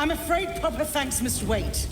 I'm afraid proper thanks must wait.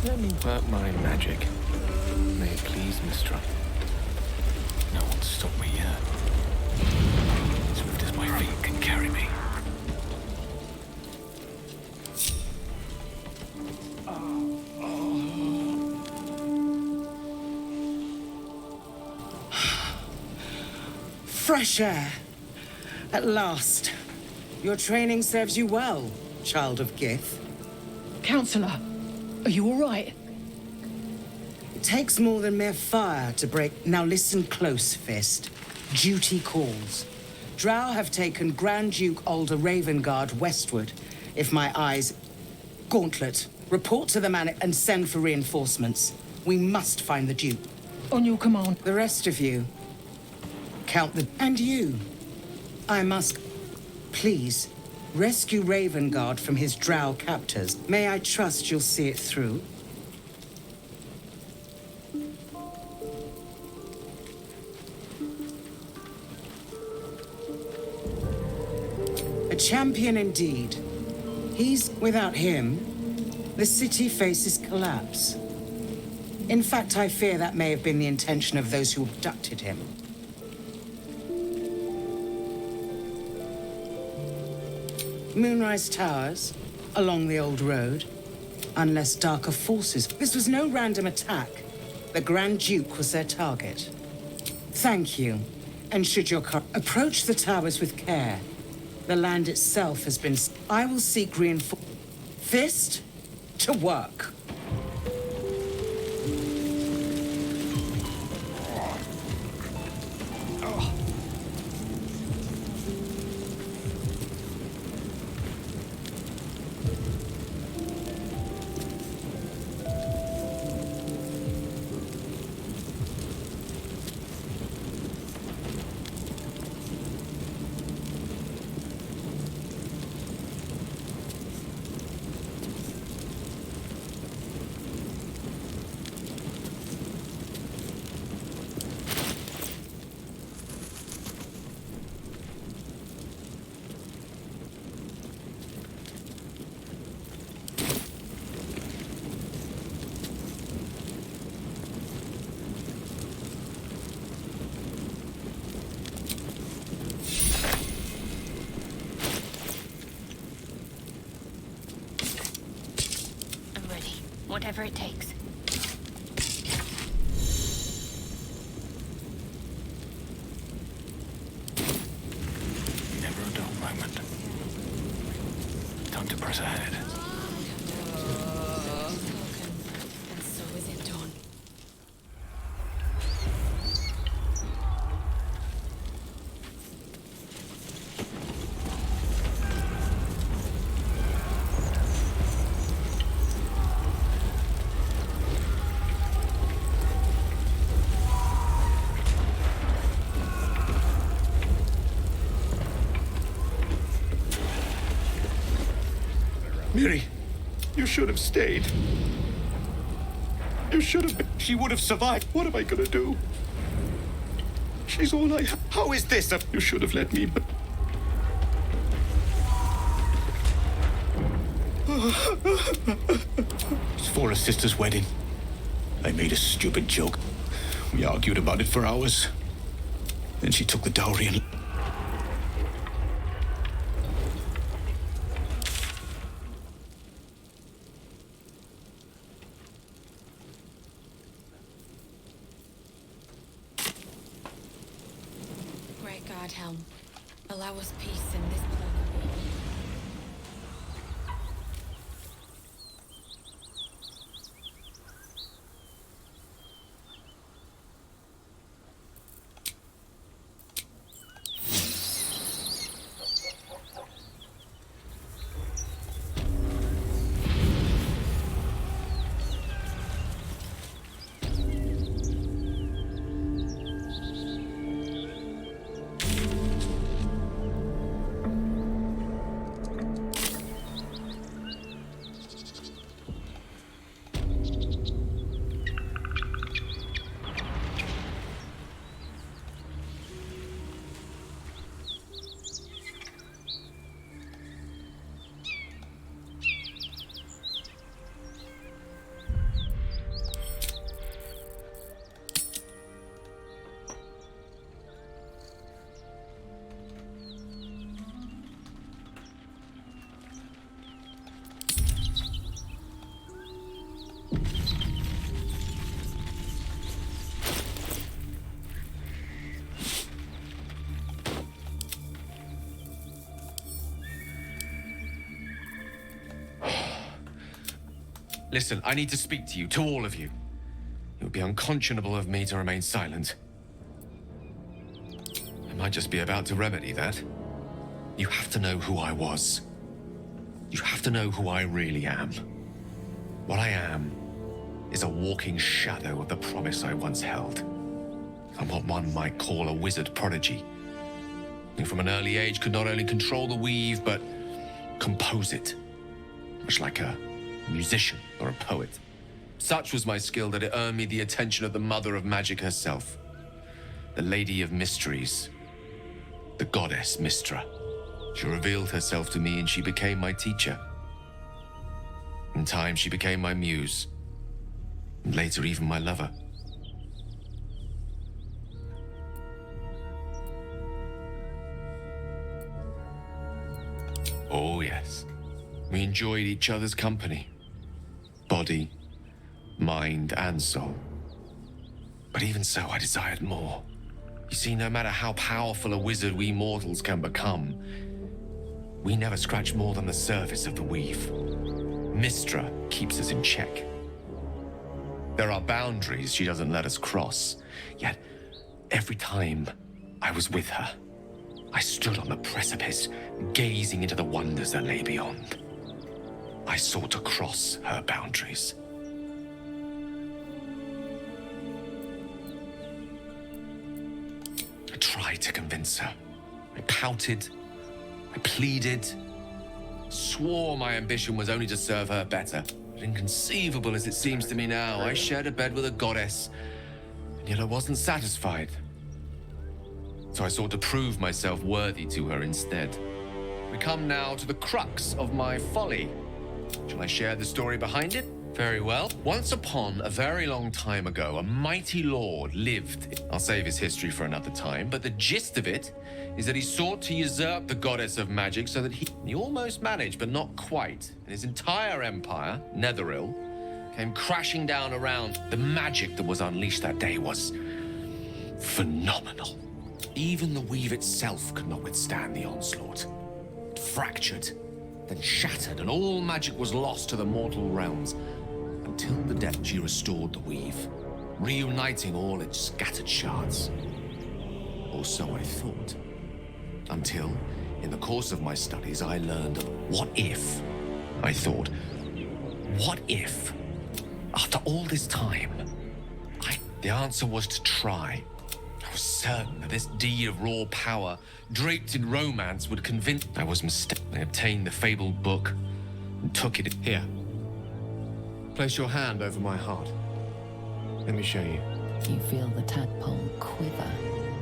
Let me work my magic. May it please Mistra. No one's stopped me yet. Swift as my feet can carry me. Fresh air. At last. Your training serves you well, child of Gith. Counselor, are you all right? It takes more than mere fire to break... Now listen close, Fist. Duty calls. Drow have taken Grand Duke Alder Ravengard westward. If my eyes... Gauntlet, report to the man and send for reinforcements. We must find the Duke. On your command. The rest of you... Count the... And you. I must... Please, rescue Ravengard from his drow captors. May I trust you'll see it through? A champion indeed. Without him, the city faces collapse. In fact, I fear that may have been the intention of those who abducted him. Moonrise Towers, along the old road, unless darker forces. This was no random attack. The Grand Duke was their target. Thank you. And should your approach the towers with care, the land itself has been... I will seek reinforcements. Fist, to work. Whatever it takes. Never a dull moment. Time to press ahead. And so is it done. Miri, you should have stayed. You should have... She would have survived. What am I gonna do? She's all I have. How is this? You should have let me... It's for a sister's wedding. I made a stupid joke. We argued about it for hours. Then she took the dowry and... Great God, Helm. Allow us peace in this planet. Listen, I need to speak to you, to all of you. It would be unconscionable of me to remain silent. I might just be about to remedy that. You have to know who I was. You have to know who I really am. What I am is a walking shadow of the promise I once held. I'm what one might call a wizard prodigy, who from an early age could not only control the weave, but compose it, much like a musician or a poet. Such was my skill that it earned me the attention of the mother of magic herself, the Lady of Mysteries, the goddess Mystra. She revealed herself to me and she became my teacher. In time, she became my muse, and later even my lover. Oh yes, we enjoyed each other's company. Body, mind, and soul. But even so, I desired more. You see, no matter how powerful a wizard we mortals can become, we never scratch more than the surface of the weave. Mystra keeps us in check. There are boundaries she doesn't let us cross, yet every time I was with her, I stood on the precipice, gazing into the wonders that lay beyond. I sought to cross her boundaries. I tried to convince her. I pouted, I pleaded, swore my ambition was only to serve her better. But inconceivable as it seems to me now, I shared a bed with a goddess, and yet I wasn't satisfied. So I sought to prove myself worthy to her instead. We come now to the crux of my folly. Shall I share the story behind it? Very well. Once upon a very long time ago, a mighty lord lived. I'll save his history for another time, but the gist of it is that he sought to usurp the goddess of magic so that he almost managed, but not quite. And his entire empire, Netheril, came crashing down around. The magic that was unleashed that day was phenomenal. Even the weave itself could not withstand the onslaught. It fractured, then shattered, and all magic was lost to the mortal realms. Until the death she restored the weave, reuniting all its scattered shards. Or so I thought. Until, in the course of my studies, I learned of what if, I thought, what if, after all this time, the answer was to try. I was certain that this deed of raw power, draped in romance, would convince. I was mistaken. I obtained the fabled book and took it. Here. Place your hand over my heart. Let me show you. You feel the tadpole quiver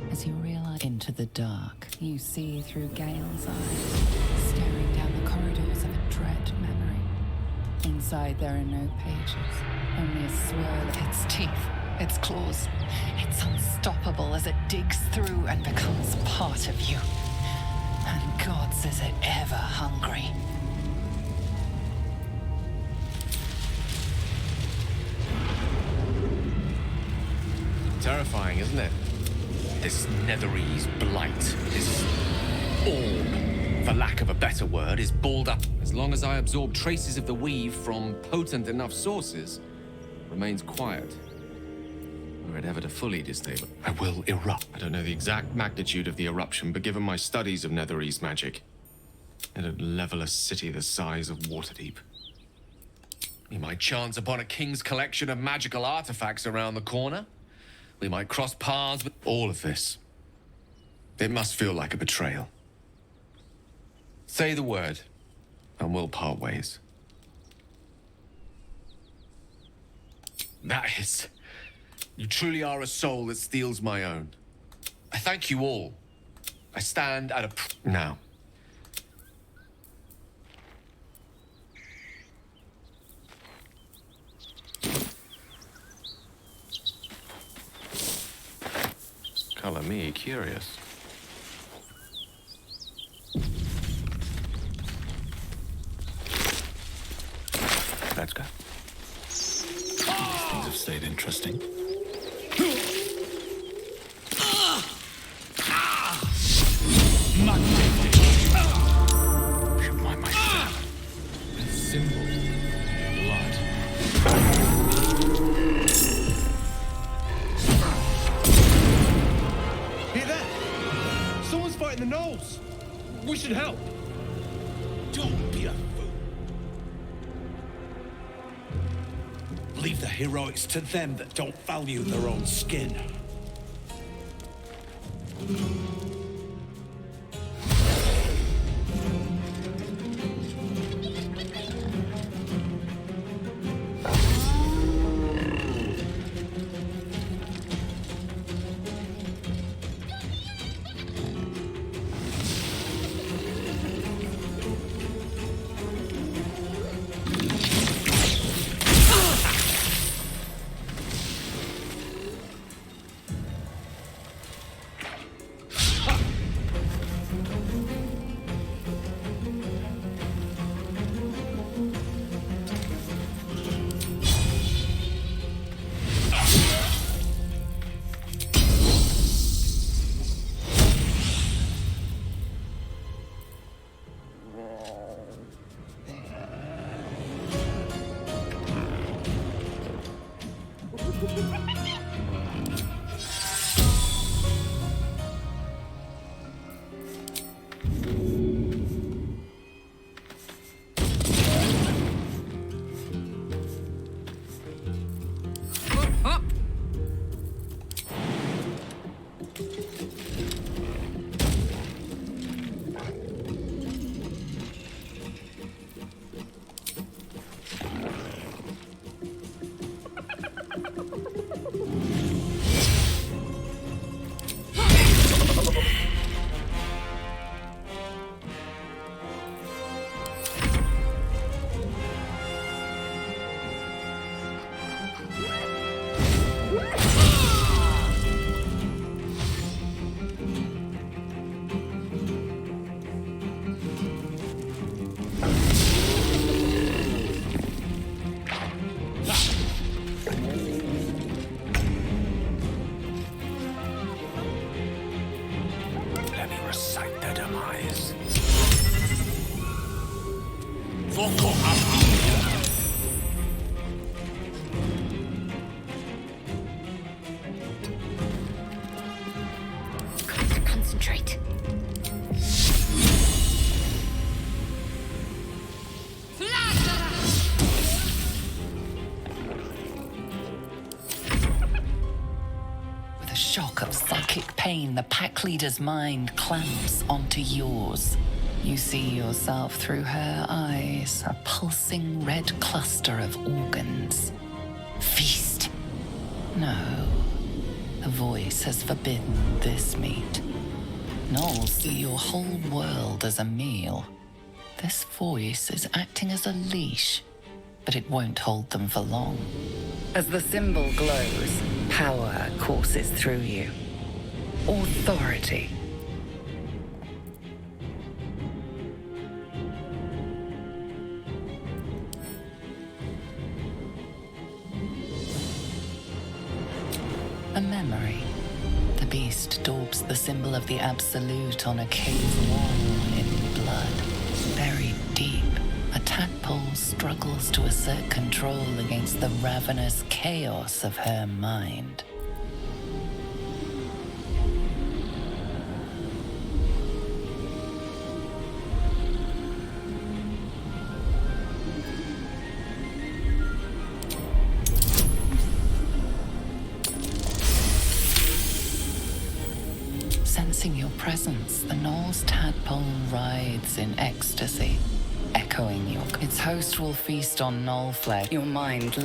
as you realize into the dark. You see through Gale's eyes, staring down the corridors of a dread memory. Inside there are no pages, only a swirl of its teeth, its claws. It's unstoppable as it digs through and becomes part of you. And gods, is it ever hungry. Terrifying, isn't it? This Netherese blight, this orb, for lack of a better word, is balled up. As long as I absorb traces of the weave from potent enough sources, remains quiet. Were it ever to fully destabilize, I will erupt. I don't know the exact magnitude of the eruption, but given my studies of Netherese magic, it'd level a city the size of Waterdeep. We might chance upon a king's collection of magical artifacts around the corner. We might cross paths with all of this. It must feel like a betrayal. Say the word, and we'll part ways. That is... You truly are a soul that steals my own. I thank you all. I stand at a... Now. Color me curious. Let's go. These things have stayed interesting. Should mind my step. Symbol. Blood. Hear that? Someone's fighting the gnolls. We should help. Don't be a fool. Leave the heroics to them that don't value their own skin. Got to concentrate. With a shock of psychic pain, the pack leader's mind clamps onto yours. You see yourself through her eyes, a pulsing red cluster of organs. Feast. No. The voice has forbidden this meat. Gnolls see your whole world as a meal. This voice is acting as a leash, but it won't hold them for long. As the symbol glows, power courses through you. Authority. A memory. The beast daubs the symbol of the Absolute on a cave wall in blood. Buried deep, a tadpole struggles to assert control against the ravenous chaos of her mind. Sensing your presence, the Gnoll's tadpole rides in ecstasy, echoing your... Its host will feast on Gnoll flesh. Your mind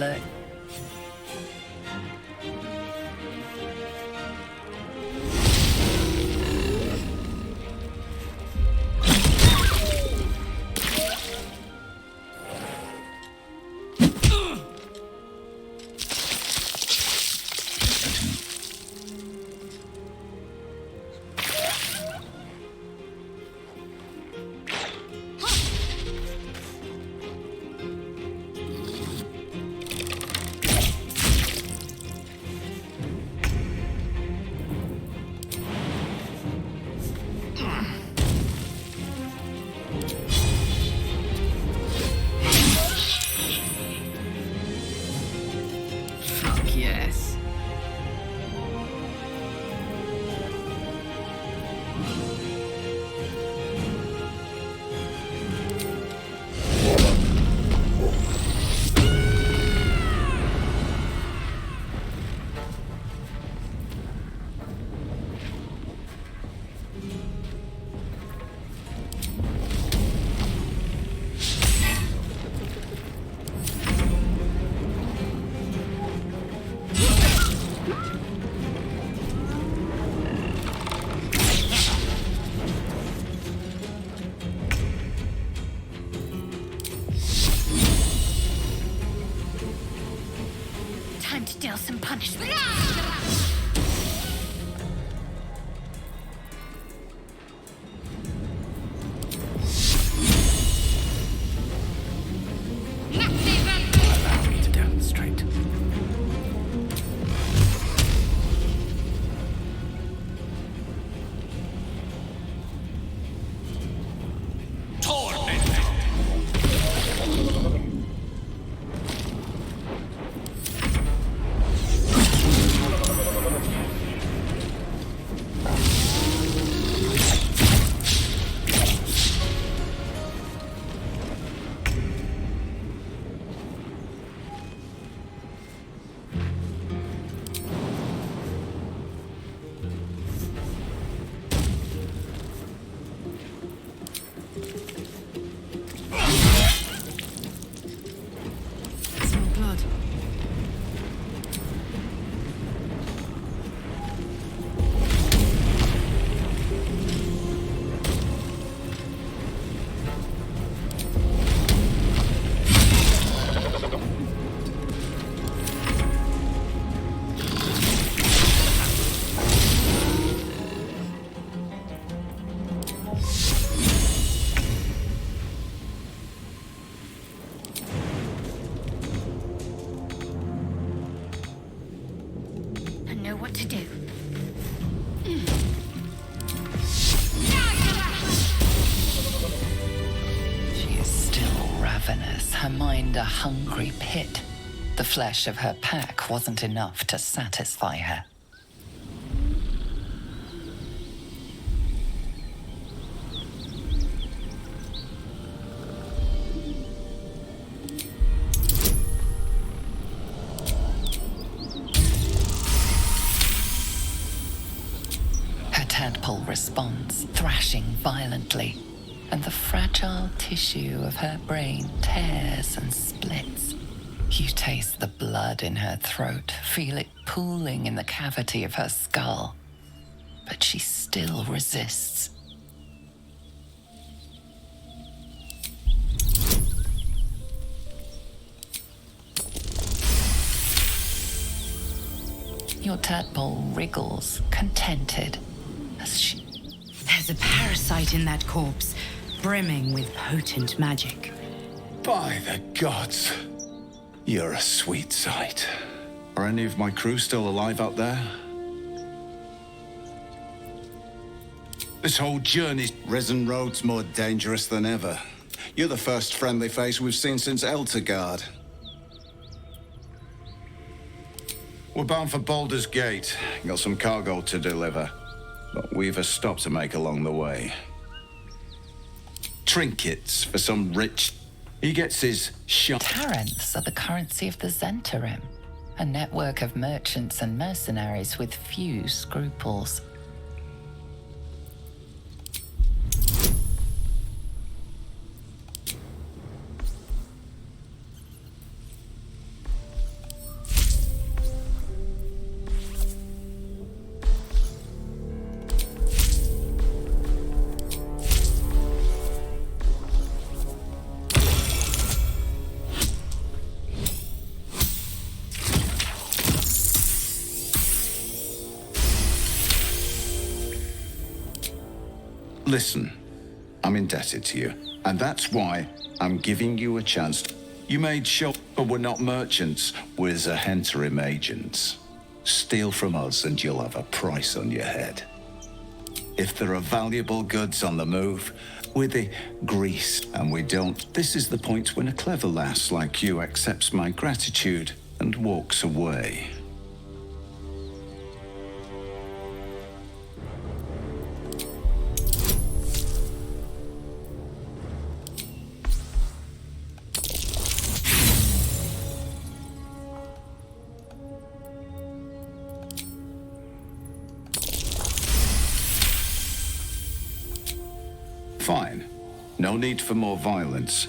Yes. Time to deal some punishment. Allow me to demonstrate. ravenous, her mind a hungry pit. The flesh of her pack wasn't enough to satisfy her. Her tadpole responds, thrashing violently, and the fragile tissue of her brain tears and splits. You taste the blood in her throat, feel it pooling in the cavity of her skull. But she still resists. Your tadpole wriggles, contented, as she... There's a parasite in that corpse, brimming with potent magic. By the gods, you're a sweet sight. Are any of my crew still alive out there? This whole journey's Risen Road's more dangerous than ever. You're the first friendly face we've seen since Eltergard. We're bound for Baldur's Gate. Got some cargo to deliver. But we've a stop to make along the way. Trinkets for some rich... He gets his shot. Taranths are the currency of the Zentarim, a network of merchants and mercenaries with few scruples. Listen, I'm indebted to you, and that's why I'm giving you a chance. You made sure, but we're not merchants, we're Zahentarim agents. Steal from us and you'll have a price on your head. If there are valuable goods on the move, we're the grease, and we don't. This is the point when a clever lass like you accepts my gratitude and walks away. Fine. No need for more violence.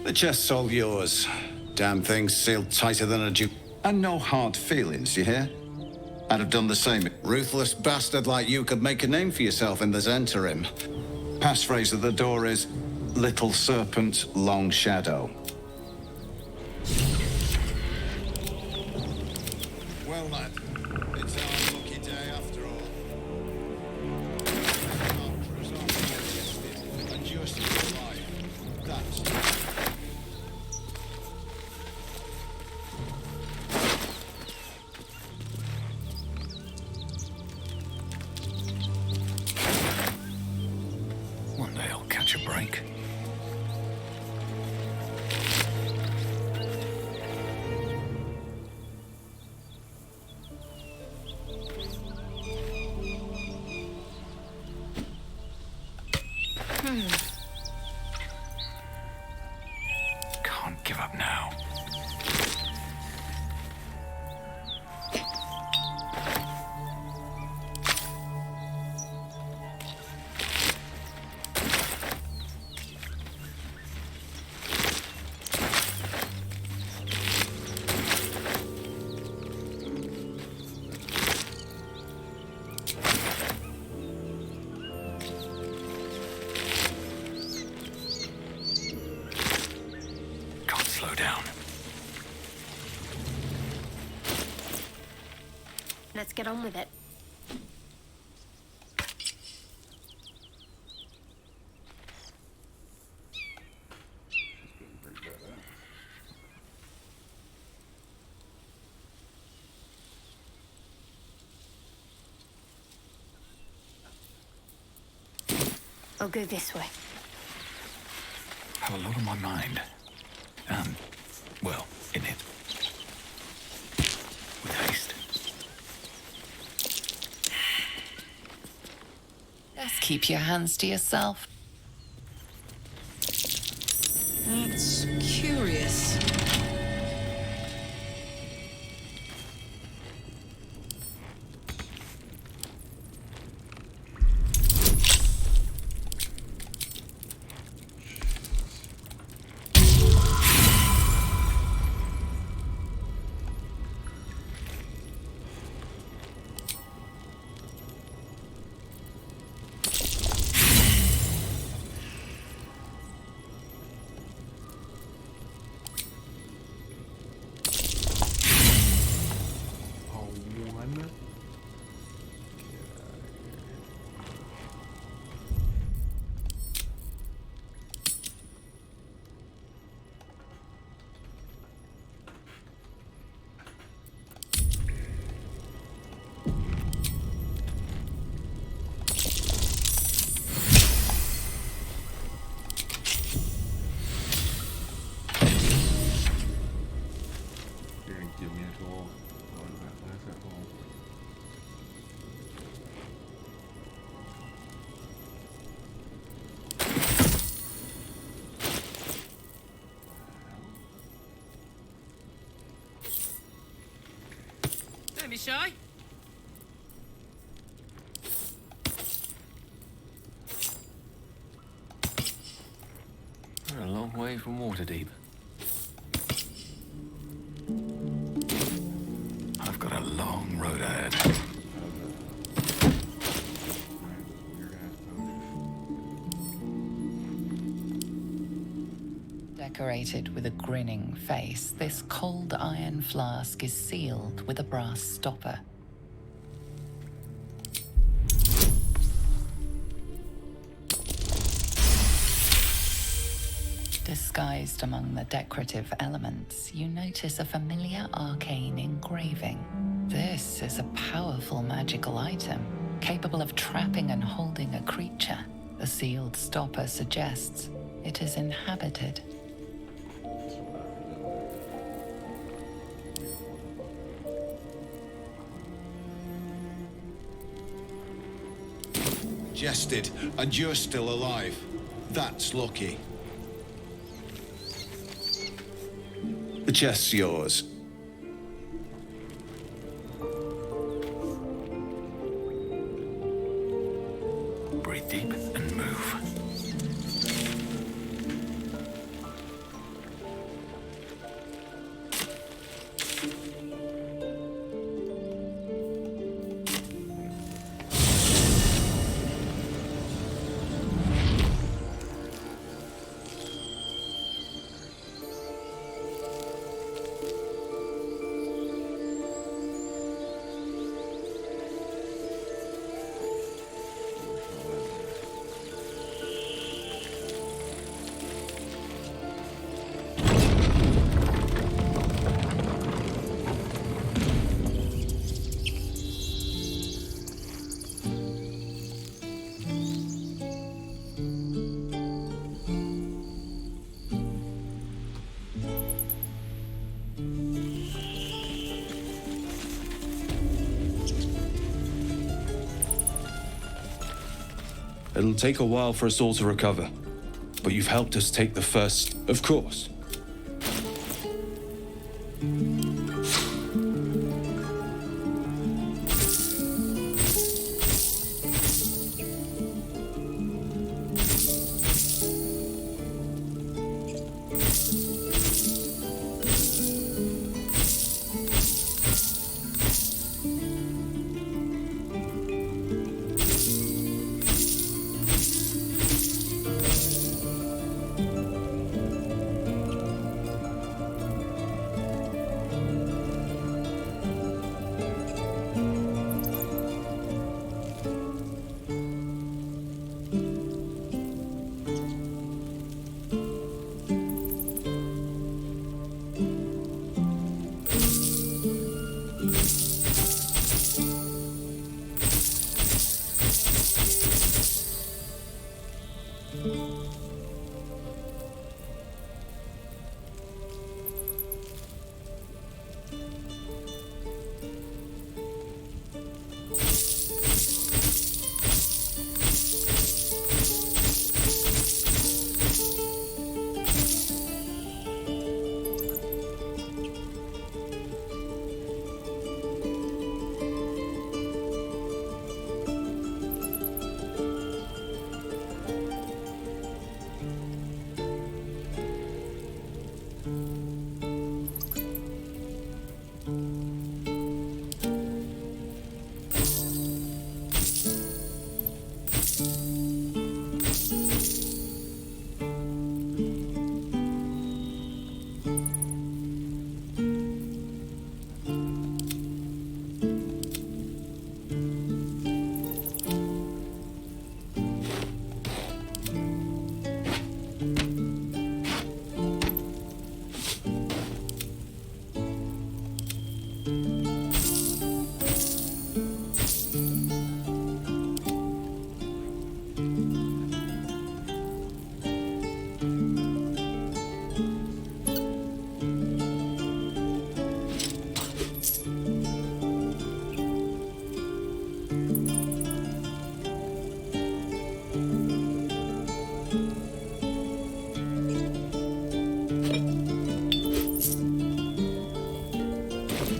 The chest's all yours. Damn thing's sealed tighter than a Jew. And no hard feelings, you hear? I'd have done the same. Ruthless bastard like you could make a name for yourself in the Zentarim. Passphrase at the door is, Little Serpent, Long Shadow. Well, lad, it's our lucky day after all. And you're still alive. That's... One day I'll catch a break. Can't give up now. Can't slow down. Let's get on with it. I'll go this way. Have a lot on my mind. Well, in it. With haste. Just keep your hands to yourself. That's curious. Don't be shy. We're a long way from Waterdeep. I've got a long road ahead. Decorated with a grinning face, this cold iron flask is sealed with a brass stopper. Disguised among the decorative elements, you notice a familiar arcane engraving. This is a powerful magical item, capable of trapping and holding a creature. The sealed stopper suggests it is inhabited. Jested, and you're still alive. That's lucky. The chest's yours. Breathe deep and move. It'll take a while for us all to recover, but you've helped us take the first, of course.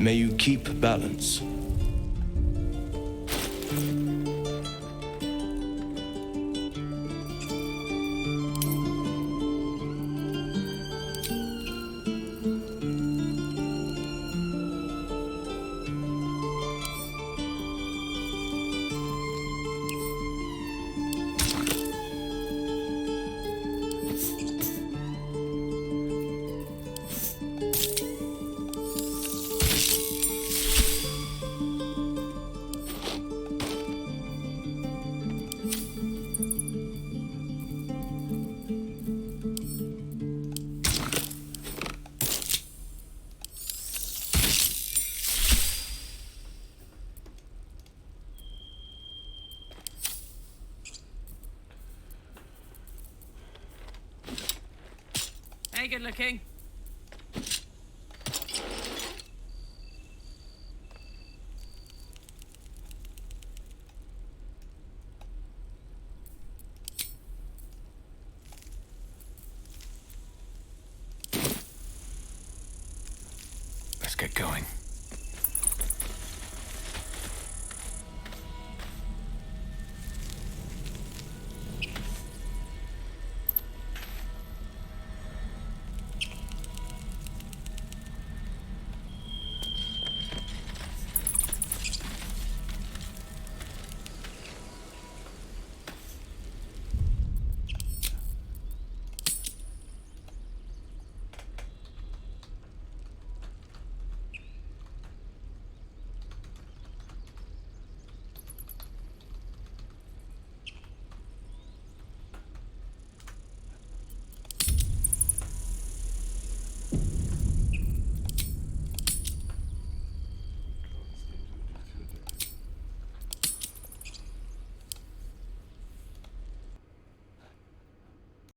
May you keep balance. Hey, good looking. Let's get going.